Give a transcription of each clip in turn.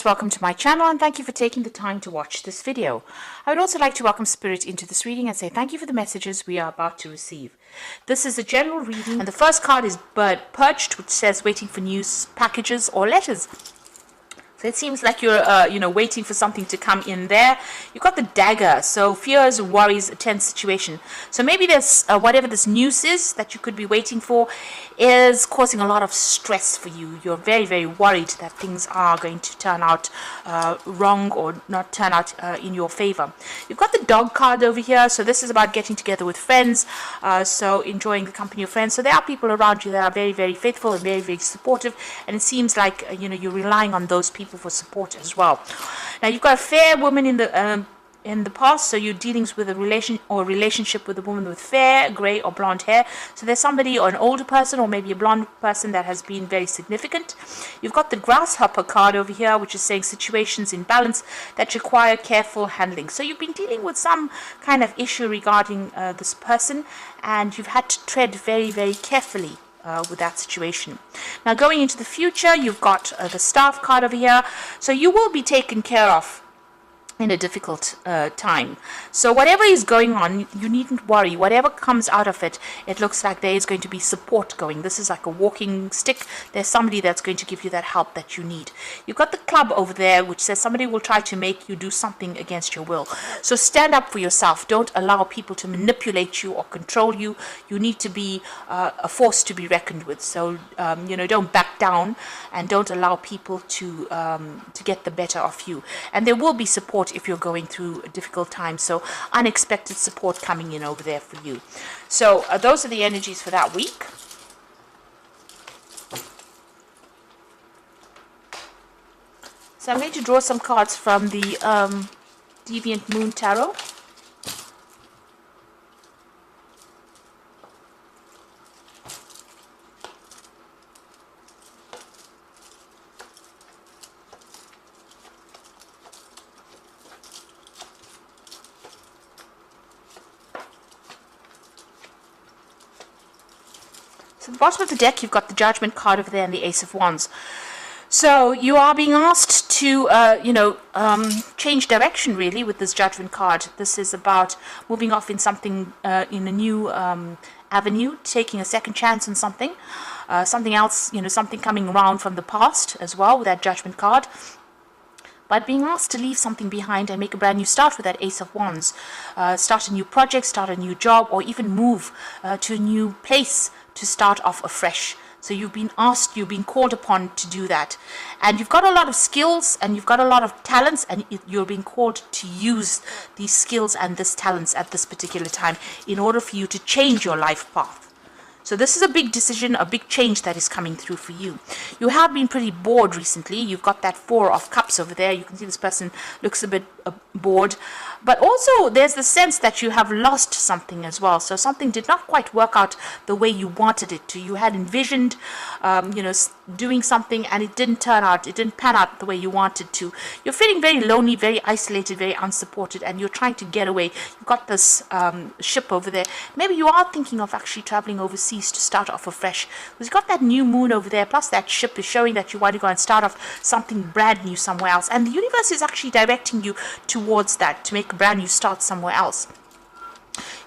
Welcome to my channel and thank you for taking the time to watch this video. I would also like to welcome Spirit into this reading and say thank you for the messages we are about to receive. This is a general reading and the first card is Bird Perched, which says waiting for news, packages or letters. So it seems like you're, waiting for something to come in there. You've got the Dagger, so fears, worries, a tense situation. So maybe there's whatever this news is that you could be waiting for is causing a lot of stress for you. You're very, very worried that things are going to turn out wrong or not turn out in your favor. You've got the Dog card over here, so this is about getting together with friends, so enjoying the company of friends. So there are people around you that are very, very faithful and very, very supportive, and it seems like you're relying on those people for support as well. Now you've got a fair woman in the past, so you're dealing with a relationship with a woman with fair, grey or blonde hair. So there's somebody or an older person or maybe a blonde person that has been very significant. You've got the Grasshopper card over here, which is saying situations in balance that require careful handling. So you've been dealing with some kind of issue regarding this person, and you've had to tread very, very carefully with that situation. Now going into the future, you've got the Staff card over here, so you will be taken care of in a difficult time. So whatever is going on, you needn't worry. Whatever comes out of it, it looks like there is going to be support going. This is like a walking stick. There's somebody that's going to give you that help that you need. You've got the Club over there, which says somebody will try to make you do something against your will. So stand up for yourself. Don't allow people to manipulate you or control you. You need to be a force to be reckoned with. So don't back down and don't allow people to get the better of you. And there will be support if you're going through a difficult time, so unexpected support coming in over there for you. So those are the energies for that week. So I'm going to draw some cards from the Deviant Moon Tarot. So at the bottom of the deck, you've got the Judgment card over there and the Ace of Wands. So you are being asked to, change direction really with this Judgment card. This is about moving off in something, in a new avenue, taking a second chance on something, something else, something coming around from the past as well with that Judgment card. But being asked to leave something behind and make a brand new start with that Ace of Wands. Start a new project, start a new job, or even move to a new place to start off afresh. So you've been asked, you've been called upon to do that. And you've got a lot of skills and you've got a lot of talents, and you're being called to use these skills and these talents at this particular time in order for you to change your life path. So this is a big decision, a big change that is coming through for you. You have been pretty bored recently. You've got that Four of Cups over there. You can see this person looks a bit bored. But also there's the sense that you have lost something as well. So something did not quite work out the way you wanted it to. You had envisioned, doing something and it didn't pan out the way you wanted to. You're feeling very lonely, very isolated, very unsupported, and you're trying to get away. You've got this ship over there. Maybe you are thinking of actually traveling overseas to start off afresh. Because you've got that new moon over there, plus that ship is showing that you want to go and start off something brand new somewhere else. And the universe is actually directing you towards that, to make a brand new start somewhere else.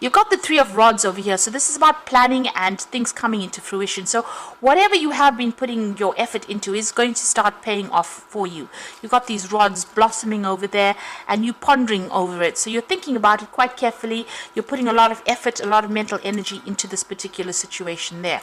You've got the Three of Rods over here, so this is about planning and things coming into fruition. So whatever you have been putting your effort into is going to start paying off for you. You've got these rods blossoming over there and you pondering over it. So you're thinking about it quite carefully. You're putting a lot of effort, a lot of mental energy into this particular situation there.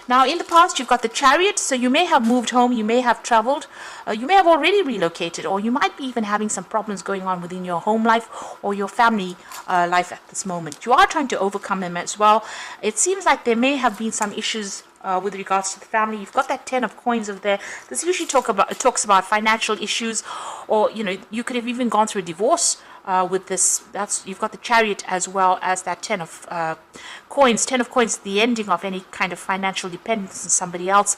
Now, in the past, you've got the Chariot, so you may have moved home, you may have traveled, you may have already relocated, or you might be even having some problems going on within your home life or your family life at this moment. You are trying to overcome them as well. It seems like there may have been some issues with regards to the family. You've got that Ten of Coins over there. This usually talks about financial issues, or you could have even gone through a divorce with this. You've got the Chariot as well as that Ten of Coins. Ten of Coins, the ending of any kind of financial dependence on somebody else.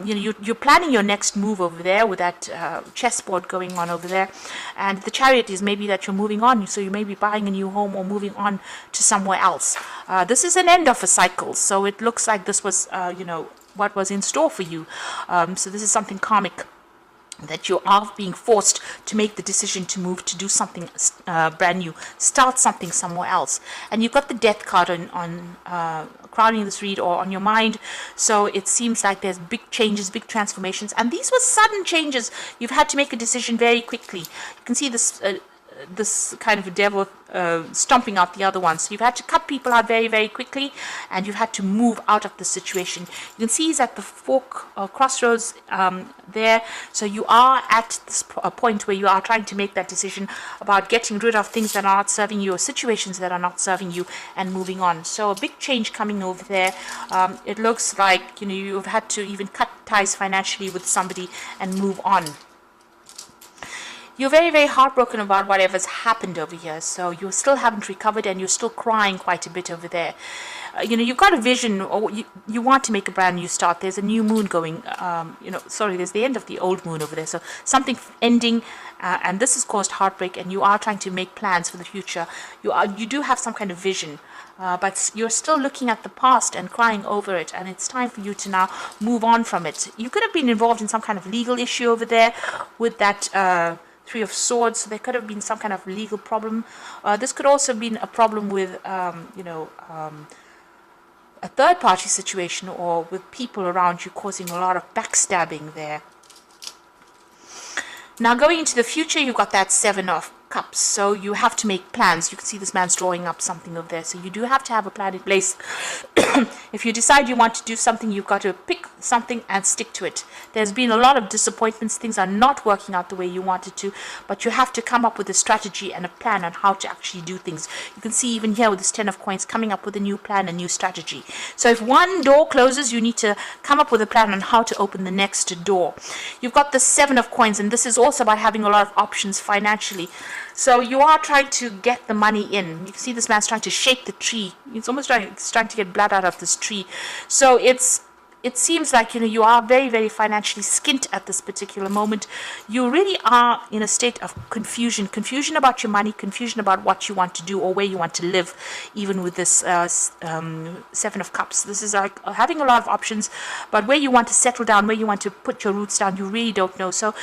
You're planning your next move over there with that chessboard going on over there, and the Chariot is maybe that you're moving on. So you may be buying a new home or moving on to somewhere else. This is an end of a cycle, so it looks like this was what was in store for you. So this is something karmic that you are being forced to make the decision to move, to do something brand new, start something somewhere else. And you've got the death card on crowning this read, or on your mind. So it seems like there's big changes, big transformations, and these were sudden changes. You've had to make a decision very quickly. You can see this kind of a devil stomping out the other one. So you've had to cut people out very, very quickly, and you've had to move out of the situation. You can see he's at the fork or crossroads there. So you are at this point where you are trying to make that decision about getting rid of things that are not serving you, or situations that are not serving you, and moving on. So a big change coming over there. It looks like, you've had to even cut ties financially with somebody and move on. You're very, very heartbroken about whatever's happened over here. So you still haven't recovered, and you're still crying quite a bit over there. You've got a vision, or you want to make a brand new start. There's a new moon going, there's the end of the old moon over there. So something ending, and this has caused heartbreak, and you are trying to make plans for the future. You do have some kind of vision. But you're still looking at the past and crying over it, and it's time for you to now move on from it. You could have been involved in some kind of legal issue over there with that Three of Swords. So there could have been some kind of legal problem. This could also have been a problem with, a third-party situation, or with people around you causing a lot of backstabbing there. Now, going into the future, you've got that Seven of Cups. So you have to make plans. You can see this man's drawing up something over there. So you do have to have a plan in place. If you decide you want to do something, you've got to pick something and stick to it. There's been a lot of disappointments. Things are not working out the way you wanted to, but you have to come up with a strategy and a plan on how to actually do things. You can see even here with this 10 of Coins, coming up with a new plan, a new strategy. So if one door closes, you need to come up with a plan on how to open the next door. You've got the 7 of Coins, and this is also about having a lot of options financially. So you are trying to get the money in. You can see this man's trying to shake the tree. It's almost trying to get blood out of this tree. So it seems like, you are very, very financially skint at this particular moment. You really are in a state of confusion about your money, confusion about what you want to do or where you want to live, even with this 7 of Cups. This is like having a lot of options, but where you want to settle down, where you want to put your roots down, you really don't know. So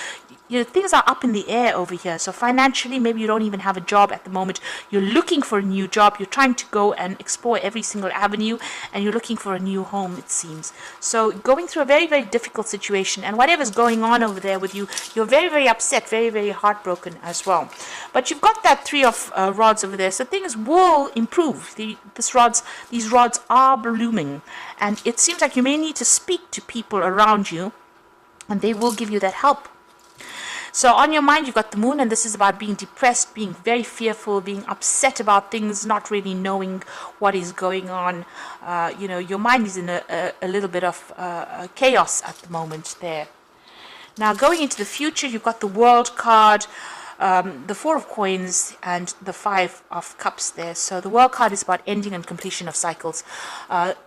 things are up in the air over here. So financially, maybe you don't even have a job at the moment. You're looking for a new job. You're trying to go and explore every single avenue, and you're looking for a new home, it seems. So going through a very, very difficult situation, and whatever's going on over there with you, you're very, very upset, very, very heartbroken as well. But you've got that 3 of Rods over there, so things will improve. These rods are blooming, and it seems like you may need to speak to people around you, and they will give you that help. So on your mind, you've got the Moon, and this is about being depressed, being very fearful, being upset about things, not really knowing what is going on. Your mind is in a little bit of chaos at the moment there. Now, going into the future, you've got the World card, the 4 of Coins, and the 5 of Cups there. So the World card is about ending and completion of cycles,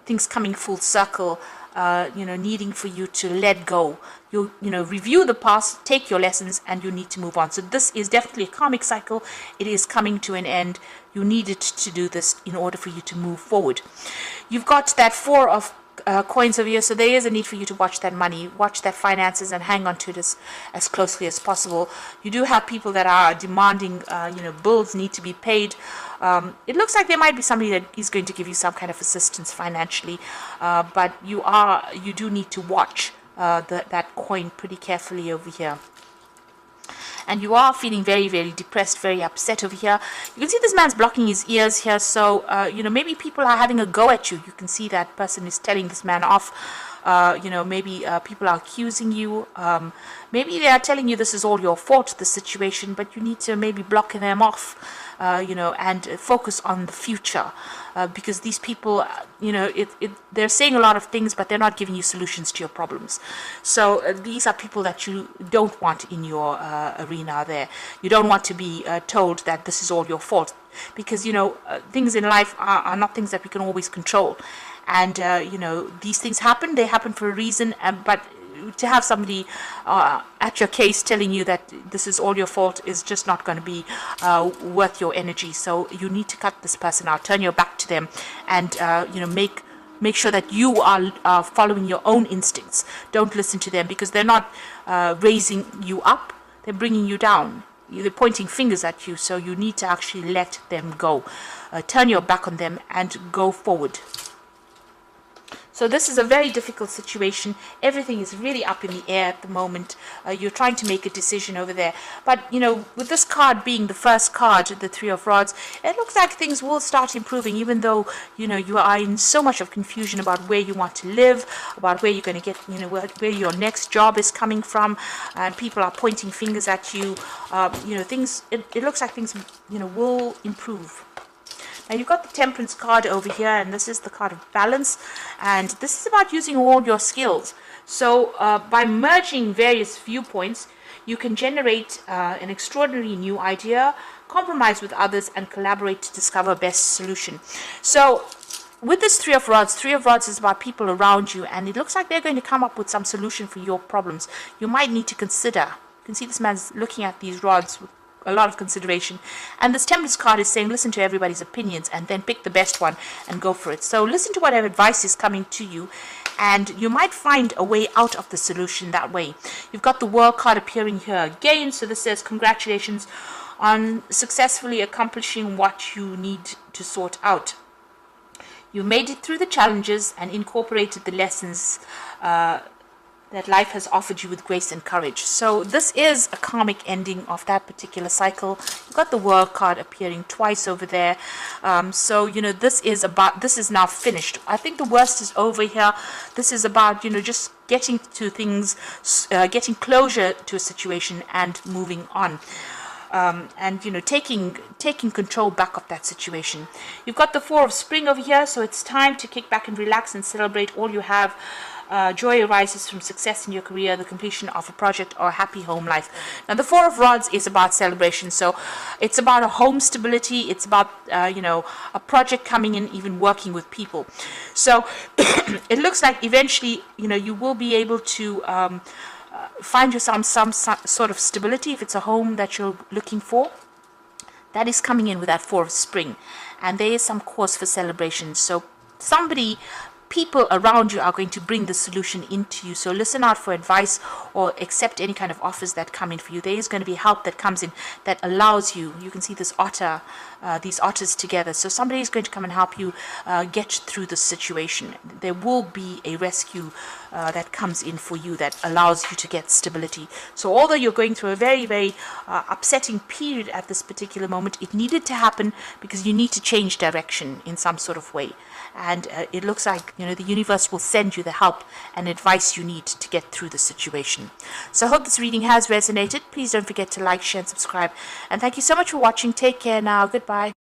things coming full circle. Needing for you to let go. You review the past, take your lessons, and you need to move on. So this is definitely a karmic cycle. It is coming to an end. You needed to do this in order for you to move forward. You've got that 4 of Coins over here, so there is a need for you to watch that money, watch that finances, and hang on to it as closely as possible. You do have people that are demanding, bills need to be paid. It looks like there might be somebody that is going to give you some kind of assistance financially, but you do need to watch that coin pretty carefully over here. And you are feeling very, very depressed, very upset over here. You can see this man's blocking his ears here. So, maybe people are having a go at you. You can see that person is telling this man off. Maybe people are accusing you. Maybe they are telling you this is all your fault, the situation, but you need to maybe block them off, and focus on the future. Because these people, they're saying a lot of things, but they're not giving you solutions to your problems. So these are people that you don't want in your arena there. You don't want to be told that this is all your fault, because, things in life are not things that we can always control. And, these things happen, they happen for a reason, but to have somebody at your case telling you that this is all your fault is just not going to be worth your energy. So you need to cut this person out, turn your back to them, and make make sure that you are following your own instincts. Don't listen to them, because they're not raising you up, they're bringing you down. They're pointing fingers at you, so you need to actually let them go. Turn your back on them and go forward. So this is a very difficult situation. Everything is really up in the air at the moment. You're trying to make a decision over there. But, you know, with this card being the first card, the Three of Rods, it looks like things will start improving, even though, you know, you are in so much of confusion about where you want to live, about where you're going to get, you know, where your next job is coming from, and people are pointing fingers at you. You know, things, it looks like things, you know, will improve. Now you've got the Temperance card over here, and this is the card of balance, and this is about using all your skills. So by merging various viewpoints, you can generate an extraordinary new idea, compromise with others, and collaborate to discover best solution. So with this Three of Rods is about people around you, and it looks like they're going to come up with some solution for your problems. You might need to consider. You can see this man's looking at these rods with a lot of consideration, and this Temperance card is saying listen to everybody's opinions and then pick the best one and go for it. So listen to whatever advice is coming to you, and you might find a way out of the solution that way. You've got the World card appearing here again, so this says congratulations on successfully accomplishing what you need to sort out. You made it through the challenges and incorporated the lessons that life has offered you with grace and courage. So this is a karmic ending of that particular cycle. You've got the World card appearing twice over there. So, you know, this is now finished. I think the worst is over here. This is about, you know, just getting to things, getting closure to a situation and moving on. And, you know, taking control back of that situation. You've got the Four of Spring over here, so it's time to kick back and relax and celebrate all you have. Joy arises from success in your career, the completion of a project, or a happy home life. Now, the Four of Rods is about celebration, so it's about a home stability. It's about, you know, a project coming in, even working with people. So it looks like eventually, you know, you will be able to find yourself some sort of stability if it's a home that you're looking for. That is coming in with that Four of Spring, and there is some cause for celebration. So people around you are going to bring the solution into you. So listen out for advice or accept any kind of offers that come in for you. There is going to be help that comes in that allows you. You can see this otter, these otters together. So somebody is going to come and help you get through the situation. There will be a rescue that comes in for you that allows you to get stability. So although you're going through a very, very upsetting period at this particular moment, it needed to happen because you need to change direction in some sort of way. And it looks like, you know, the universe will send you the help and advice you need to get through the situation. So I hope this reading has resonated. Please don't forget to like, share, and subscribe. And thank you so much for watching. Take care now. Goodbye.